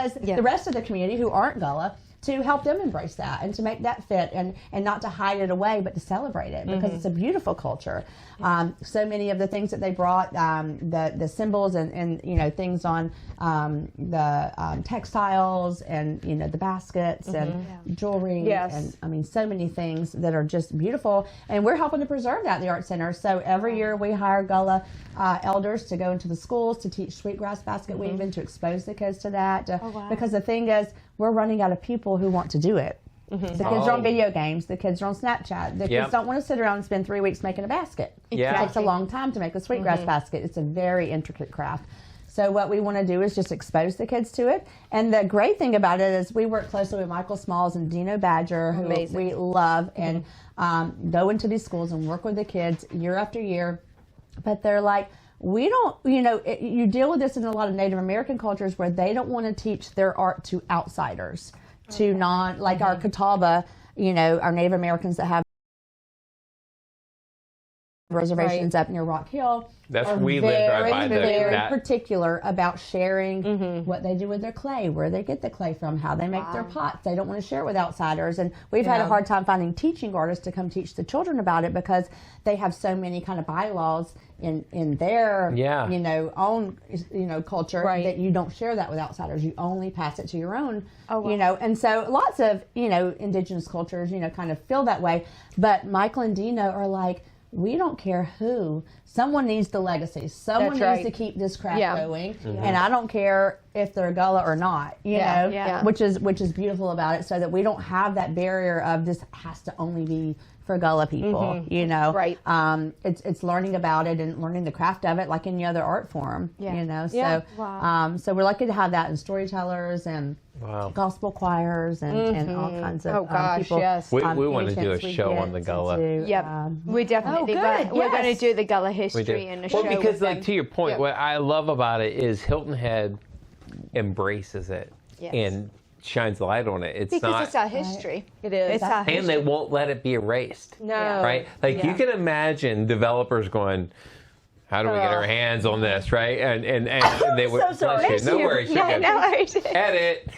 as the rest of the community who aren't Gullah, to help them embrace that and to make that fit and not to hide it away, but to celebrate it because it's a beautiful culture. So many of the things that they brought, the symbols and things on the textiles and the baskets and jewelry and I mean so many things that are just beautiful, and we're helping to preserve that at the Art Center. So every year we hire Gullah elders to go into the schools to teach Sweetgrass basket weaving, to expose the kids to that, because the thing is, we're running out of people who want to do it. The kids are on video games. The kids are on Snapchat. The kids don't want to sit around and spend 3 weeks making a basket. It takes a long time to make a Sweetgrass basket. It's a very intricate craft. So what we want to do is just expose the kids to it. And the great thing about it is we work closely with Michael Smalls and Dino Badger, who we love, and go into these schools and work with the kids year after year. But they're like, we don't, you deal with this in a lot of Native American cultures where they don't want to teach their art to outsiders, to like our Catawba, our Native Americans that have reservations up near Rock Hill. We live right by very particular about sharing what they do with their clay, where they get the clay from, how they make their pots. They don't want to share it with outsiders, and we've had a hard time finding teaching artists to come teach the children about it because they have so many kind of bylaws in their own culture that you don't share that with outsiders. You only pass it to your own and so lots of indigenous cultures kind of feel that way, but Michael and Dino are like, we don't care who. Someone needs the legacy. Someone needs to keep this craft going. And I don't care if they're Gullah or not, you know, which is beautiful about it, so that we don't have that barrier of this has to only be for Gullah people, you know. Right. It's learning about it and learning the craft of it like any other art form, you know. So so we're lucky to have that in storytellers and gospel choirs and all kinds of people. We want to do a show on the Gullah. We definitely we're going to do the Gullah history and a show. Well, because to your point, what I love about it is Hilton Head embraces it and shines light on it. It's our history. It is. It's our history. And they won't let it be erased. No. Right? Like you can imagine developers going, how do we get our hands on this, right? And they would no worries, you're good. No worries. Edit.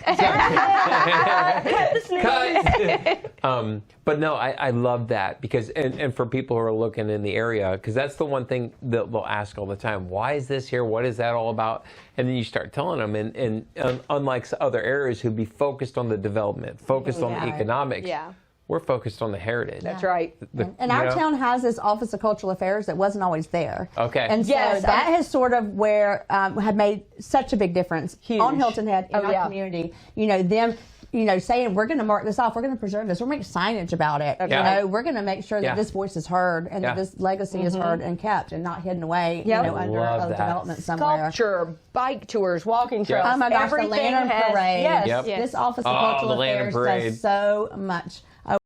Cut. But no, I love that because and for people who are looking in the area, because that's the one thing that they'll ask all the time. Why is this here? What is that all about? And then you start telling them, and unlike other areas who'd be focused on the development, focused on the economics. We're focused on the heritage. That's right. And our town has this Office of Cultural Affairs that wasn't always there. Okay. And so that has sort of had made such a big difference on Hilton Head in our community. You know, them, saying we're going to mark this off, we're going to preserve this, we're going to make signage about it. You know, we're going to make sure that this voice is heard and that this legacy is heard and kept and not hidden away, under a development somewhere. Sculpture, bike tours, walking trails. Oh my gosh, the Lantern Parade. Yes. This Office of Cultural Affairs does so much